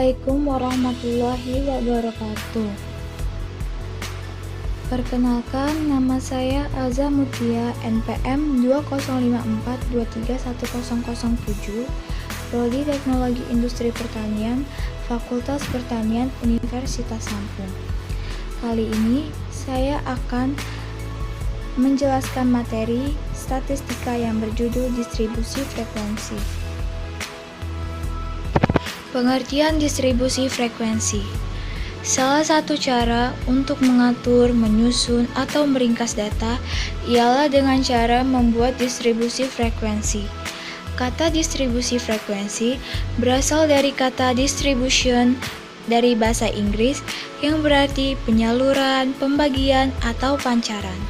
Assalamualaikum warahmatullahi wabarakatuh. Perkenalkan, nama saya Alza Mutia, NPM 20542310007, Prodi Teknologi Industri Pertanian, Fakultas Pertanian Universitas Lampung. Kali ini saya akan menjelaskan materi statistika yang berjudul distribusi frekuensi. Pengertian distribusi frekuensi. Salah satu cara untuk mengatur, menyusun, atau meringkas data ialah dengan cara membuat distribusi frekuensi. Kata distribusi frekuensi berasal dari kata distribution dari bahasa Inggris yang berarti penyaluran, pembagian, atau pancaran.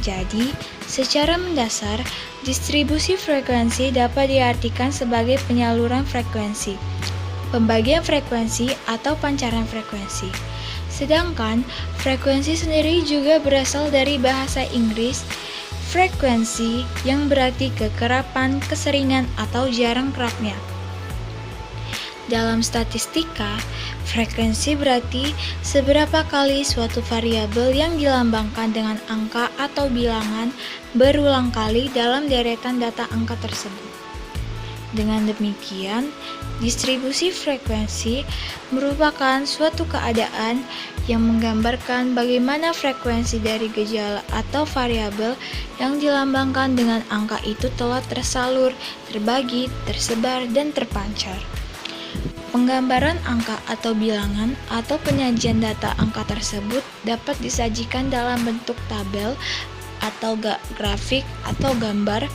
Jadi, secara mendasar, distribusi frekuensi dapat diartikan sebagai penyaluran frekuensi, pembagian frekuensi, atau pancaran frekuensi. Sedangkan frekuensi sendiri juga berasal dari bahasa Inggris frekuensi yang berarti kekerapan, keseringan, atau jarang kerapnya. Dalam statistika, frekuensi berarti seberapa kali suatu variabel yang dilambangkan dengan angka atau bilangan berulang kali dalam deretan data angka tersebut. Dengan demikian, distribusi frekuensi merupakan suatu keadaan yang menggambarkan bagaimana frekuensi dari gejala atau variabel yang dilambangkan dengan angka itu telah tersalur, terbagi, tersebar, dan terpancar. Penggambaran angka atau bilangan atau penyajian data angka tersebut dapat disajikan dalam bentuk tabel atau grafik atau gambar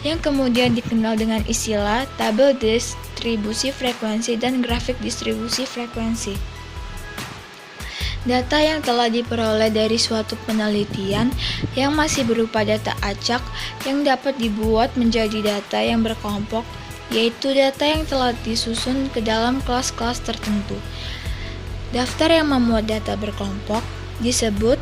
yang kemudian dikenal dengan istilah tabel distribusi frekuensi dan grafik distribusi frekuensi. Data yang telah diperoleh dari suatu penelitian yang masih berupa data acak yang dapat dibuat menjadi data yang berkelompok, yaitu data yang telah disusun ke dalam kelas-kelas tertentu. Daftar yang memuat data berkelompok disebut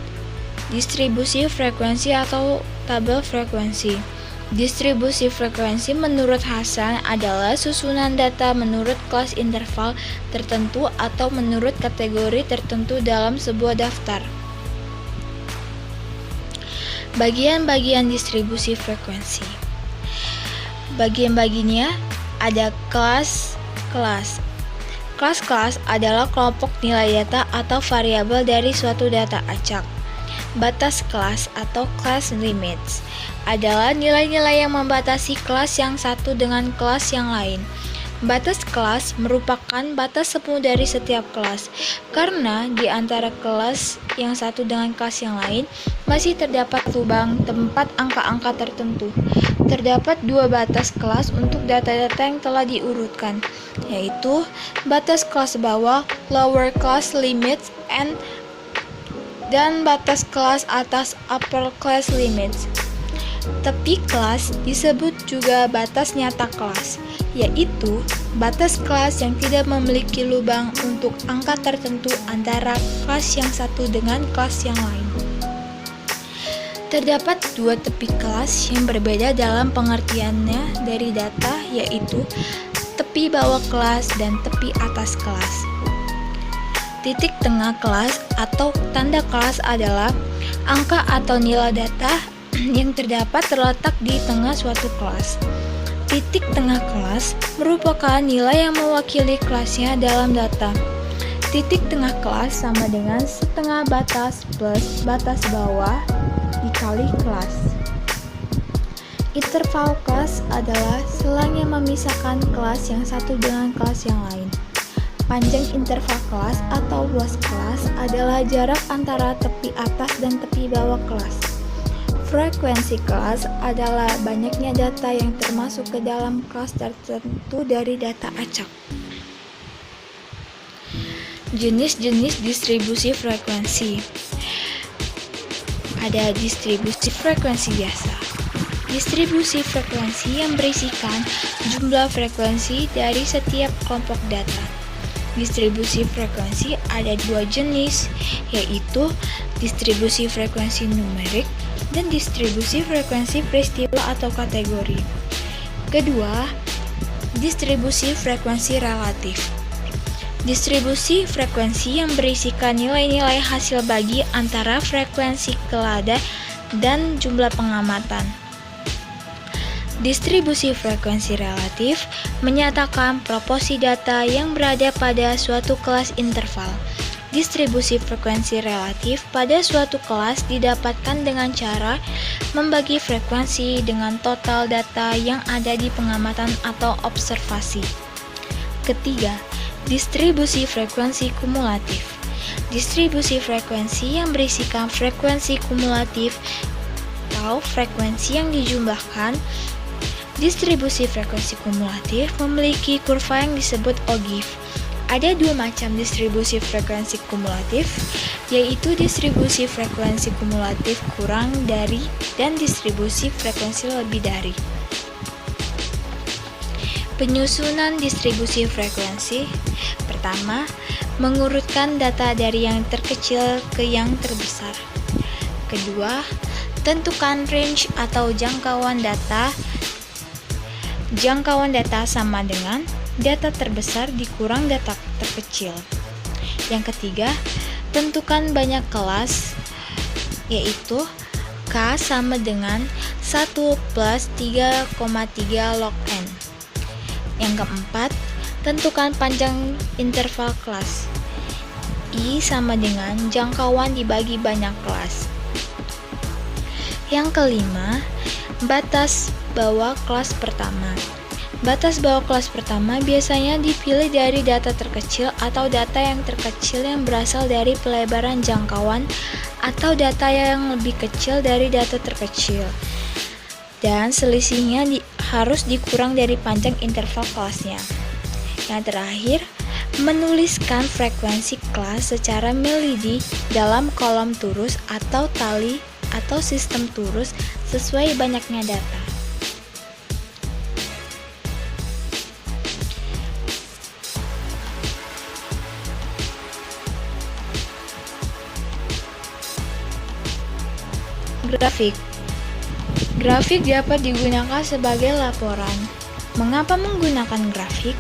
distribusi frekuensi atau tabel frekuensi. Distribusi frekuensi menurut Hasan adalah susunan data menurut kelas interval tertentu atau menurut kategori tertentu dalam sebuah daftar. Bagian-bagian distribusi frekuensi. Bagian-bagiannya ada kelas-kelas. Kelas-kelas adalah kelompok nilai data atau variabel dari suatu data acak. Batas kelas atau class limits adalah nilai-nilai yang membatasi kelas yang satu dengan kelas yang lain. Batas kelas merupakan batas semu dari setiap kelas, karena di antara kelas yang satu dengan kelas yang lain masih terdapat lubang tempat angka-angka tertentu. Terdapat dua batas kelas untuk data-data yang telah diurutkan, yaitu batas kelas bawah lower class limits dan batas kelas atas upper class limits. Tepi kelas disebut juga batas nyata kelas, yaitu batas kelas yang tidak memiliki lubang untuk angka tertentu antara kelas yang satu dengan kelas yang lain. Terdapat dua tepi kelas yang berbeda dalam pengertiannya dari data, yaitu tepi bawah kelas dan tepi atas kelas. Titik tengah kelas atau tanda kelas adalah angka atau nilai data yang terletak di tengah suatu kelas. Titik tengah kelas merupakan nilai yang mewakili kelasnya dalam data. Titik tengah kelas sama dengan setengah batas plus batas bawah dikali kelas. Interval kelas adalah selang yang memisahkan kelas yang satu dengan kelas yang lain. Panjang interval kelas atau luas kelas adalah jarak antara tepi atas dan tepi bawah kelas. Frekuensi kelas adalah banyaknya data yang termasuk ke dalam kelas tertentu dari data acak. Jenis-jenis distribusi frekuensi. Ada distribusi frekuensi biasa. Distribusi frekuensi yang berisikan jumlah frekuensi dari setiap kelompok data. Distribusi frekuensi ada dua jenis, yaitu distribusi frekuensi numerik dan distribusi frekuensi peristiwa atau kategori. Kedua, distribusi frekuensi relatif. Distribusi frekuensi yang berisikan nilai-nilai hasil bagi antara frekuensi kelada dan jumlah pengamatan. Distribusi frekuensi relatif menyatakan proporsi data yang berada pada suatu kelas interval. Distribusi frekuensi relatif pada suatu kelas didapatkan dengan cara membagi frekuensi dengan total data yang ada di pengamatan atau observasi. Ketiga, distribusi frekuensi kumulatif. Distribusi frekuensi yang berisikan frekuensi kumulatif atau frekuensi yang dijumlahkan. Distribusi frekuensi kumulatif memiliki kurva yang disebut ogive. Ada dua macam distribusi frekuensi kumulatif, yaitu distribusi frekuensi kumulatif kurang dari dan distribusi frekuensi lebih dari. Penyusunan distribusi frekuensi. Pertama, mengurutkan data dari yang terkecil ke yang terbesar. Kedua, tentukan range atau jangkauan data. Jangkauan data sama dengan data terbesar dikurang data terkecil. Yang ketiga, tentukan banyak kelas, yaitu K sama dengan 1 plus 3,3 log N. Yang keempat, tentukan panjang interval kelas. I sama dengan jangkauan dibagi banyak kelas. Yang kelima, batas bawah kelas pertama. Batas bawah kelas pertama biasanya dipilih dari data terkecil atau data yang terkecil yang berasal dari pelebaran jangkauan atau data yang lebih kecil dari data terkecil. Dan selisihnya harus dikurang dari panjang interval kelasnya. Yang terakhir, menuliskan frekuensi kelas secara milidi dalam kolom turus atau tali atau sistem turus sesuai banyaknya data. Grafik. Grafik dapat digunakan sebagai laporan. Mengapa menggunakan grafik?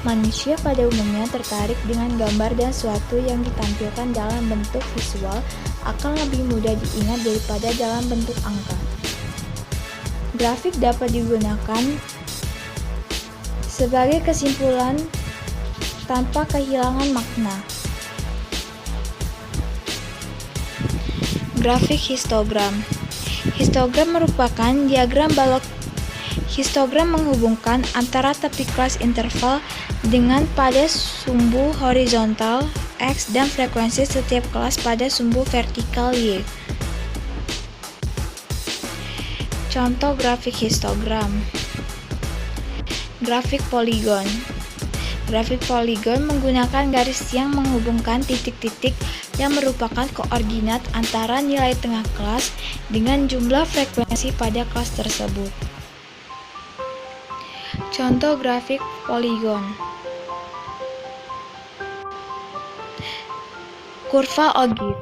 Manusia pada umumnya tertarik dengan gambar dan sesuatu yang ditampilkan dalam bentuk visual akan lebih mudah diingat daripada dalam bentuk angka. Grafik dapat digunakan sebagai kesimpulan tanpa kehilangan makna. Grafik histogram. Histogram merupakan diagram balok. Histogram menghubungkan antara tepi kelas interval dengan pada sumbu horizontal X dan frekuensi setiap kelas pada sumbu vertikal Y. Contoh grafik histogram. Grafik poligon. Grafik poligon menggunakan garis yang menghubungkan titik-titik yang merupakan koordinat antara nilai tengah kelas dengan jumlah frekuensi pada kelas tersebut. Contoh grafik poligon. Kurva ogive.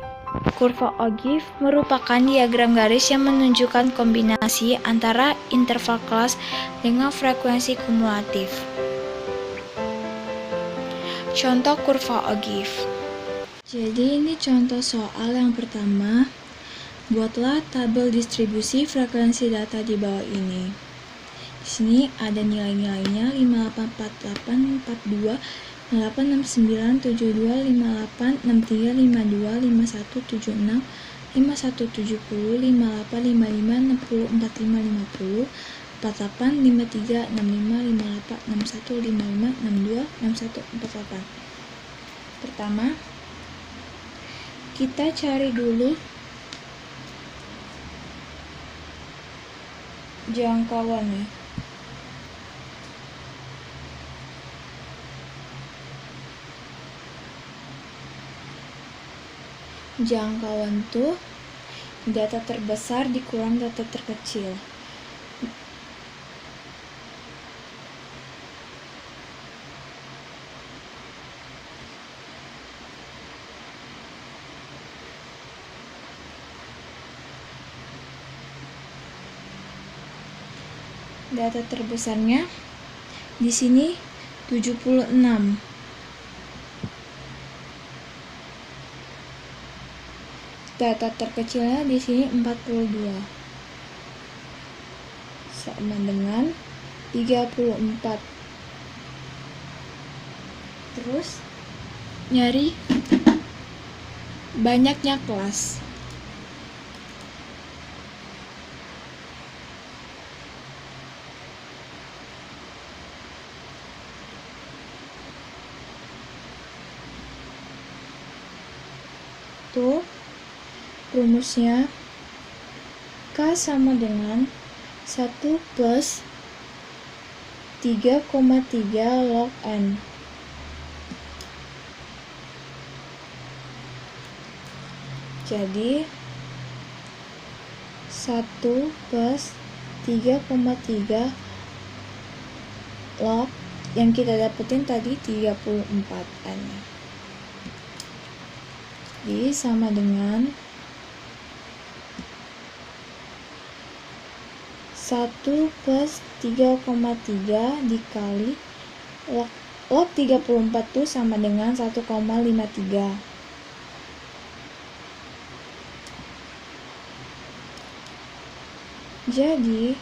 Kurva ogive merupakan diagram garis yang menunjukkan kombinasi antara interval kelas dengan frekuensi kumulatif. Contoh kurva ogive. Jadi ini contoh soal yang pertama. Buatlah tabel distribusi frekuensi data di bawah ini. Di sini ada nilai-nilainya 584842, 886972, 586352, 5176, 5170, 5855, 604550, 4853, 65, 58, 61, 55, 62, 6148. Pertama, kita cari dulu jangkauannya. Jangkauan tuh data terbesar dikurang data terkecil. Data terbesarnya di sini 76. Data terkecilnya di sini 42 sama dengan 34. Terus nyari banyaknya kelas. Tuh rumusnya K sama dengan 1 plus 3,3 log N. Jadi 1 plus 3,3 log yang kita dapetin tadi 34 N. Jadi sama dengan 1 plus 3,3 dikali log 34 itu sama dengan 1,53. Jadi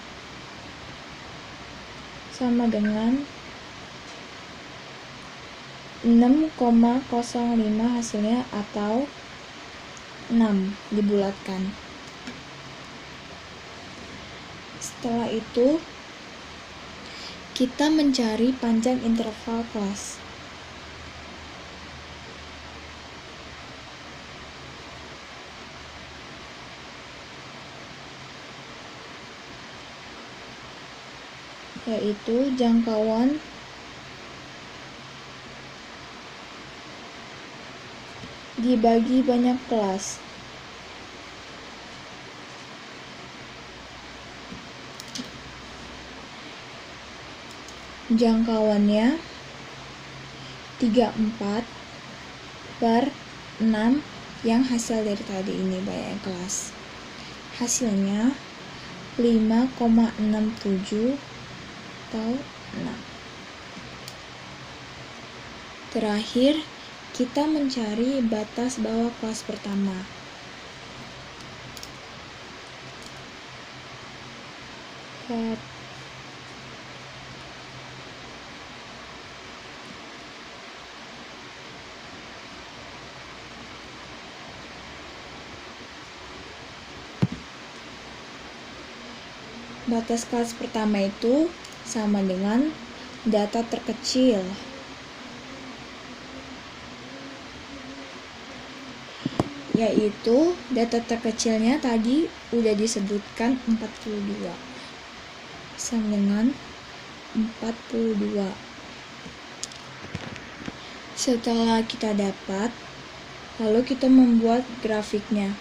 sama dengan 6,05 hasilnya, atau 6 dibulatkan. Setelah itu kita mencari panjang interval kelas. Yaitu jangkauan dibagi banyak kelas. Jangkauannya 34 per 6 yang hasil dari tadi ini banyak kelas. Hasilnya 5,67 atau 6. Terakhir, kita mencari batas bawah kelas pertama. Batas kelas pertama itu sama dengan data terkecil, yaitu data terkecilnya tadi udah disebutkan 42 sama dengan 42. Setelah kita dapat, lalu kita membuat grafiknya.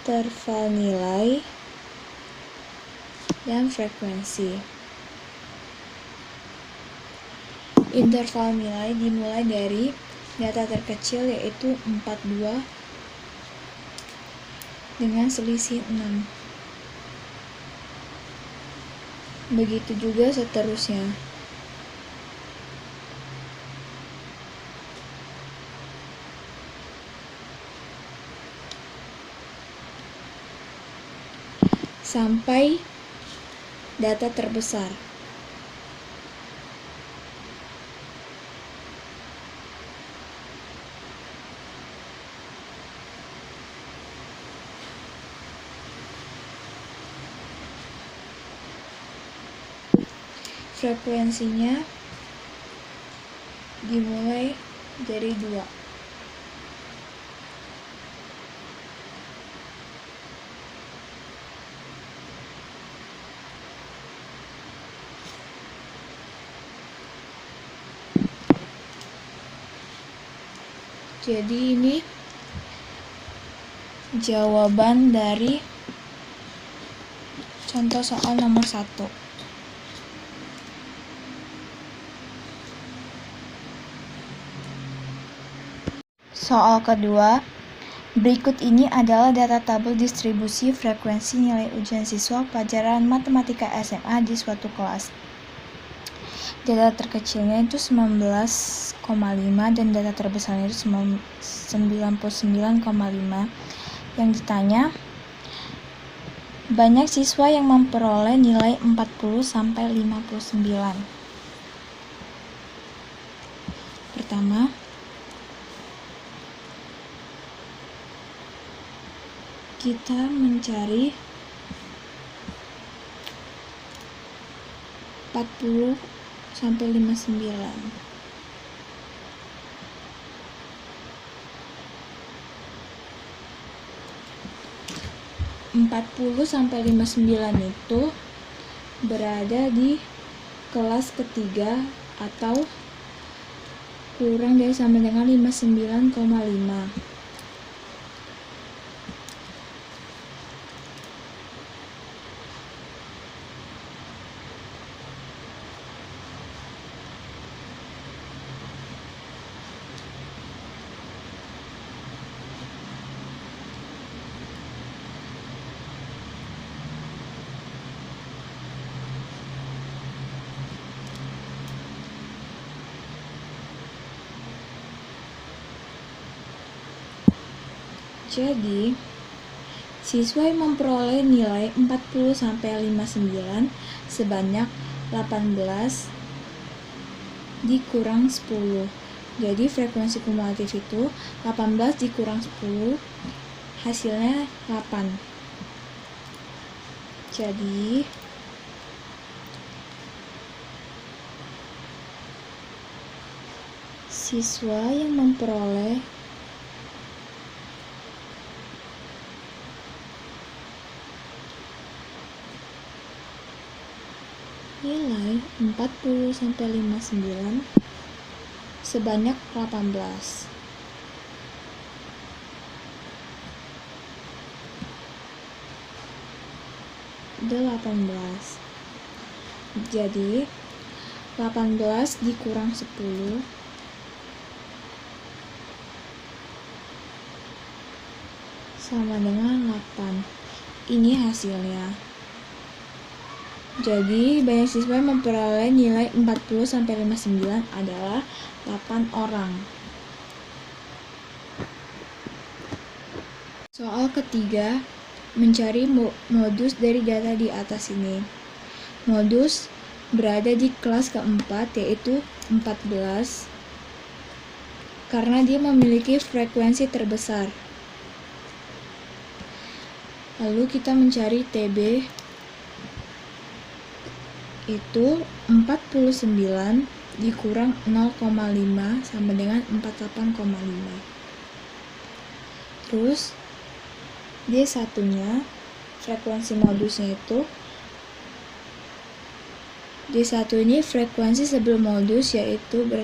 Interval nilai dan frekuensi. Interval nilai dimulai dari data terkecil, yaitu 42 dengan selisih 6. Begitu juga seterusnya. Sampai data terbesar. frekuensinya dimulai dari 2. Jadi ini jawaban dari contoh soal nomor 1. Soal kedua, berikut ini adalah data tabel distribusi frekuensi nilai ujian siswa pelajaran matematika SMA di suatu kelas. Data terkecilnya itu 19,5 dan data terbesarnya itu 99,5. Yang ditanya, banyak siswa yang memperoleh nilai 40-59. Pertama, kita mencari 40-59. 40-59 itu berada di kelas ketiga atau kurang dari sama dengan 59,5. Jadi, siswa yang memperoleh nilai 40-59 sebanyak 18 dikurang 10. Jadi frekuensi kumulatif itu 18 dikurang 10, hasilnya 8. Jadi siswa yang memperoleh nilai 40-59 sebanyak 18. Jadi 18 dikurang 10 sama dengan 8. Ini hasilnya. Jadi banyak siswa yang memperoleh nilai 40-59 adalah 8 orang. Soal ketiga, mencari modus dari data di atas ini. Modus berada di kelas keempat, yaitu 14, karena dia memiliki frekuensi terbesar. Lalu kita mencari TB, itu 49 dikurang 0,5 sama dengan 48,5. Terus D1-nya, frekuensi modusnya itu, D1 ini frekuensi sebelum modus yaitu 10.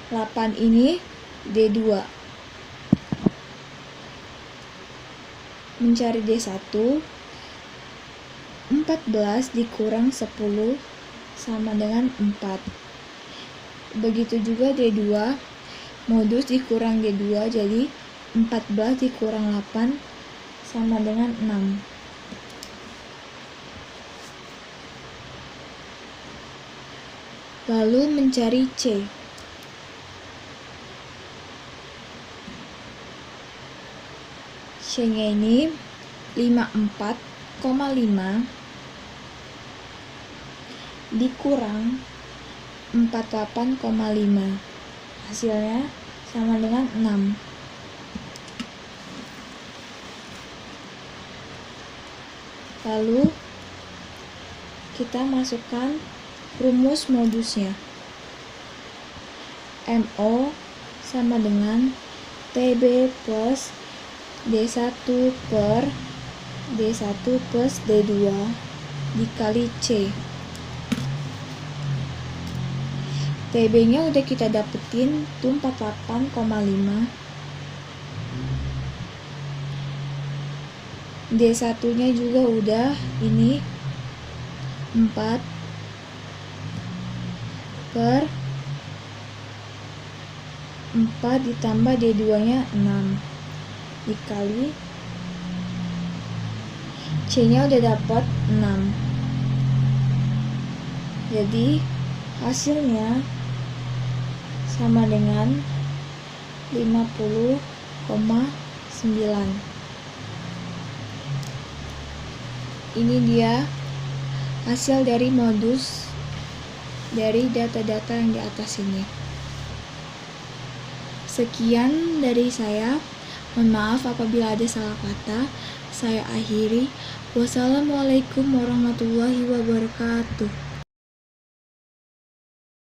8 ini D2. Mencari D1, 14 dikurang 10 sama dengan 4. Begitu juga D2, modus dikurang D2, jadi 14 dikurang 8 sama dengan 6. Lalu mencari C. C-nya ini 54,5 dikurang 48,5. Hasilnya sama dengan 6. Lalu kita masukkan rumus modusnya. MO sama dengan TB plus D1 per D1 plus D2 dikali C. TB-nya udah kita dapetin tuh 48,5. D1-nya juga udah, ini 4 per 4 ditambah D2-nya 6 dikali C-nya udah dapat 6. Jadi hasilnya sama dengan 50,9. Ini dia hasil dari modus dari data-data yang di atas ini. Sekian dari saya. Mohon maaf apabila ada salah kata. Saya akhiri. Wassalamualaikum warahmatullahi wabarakatuh.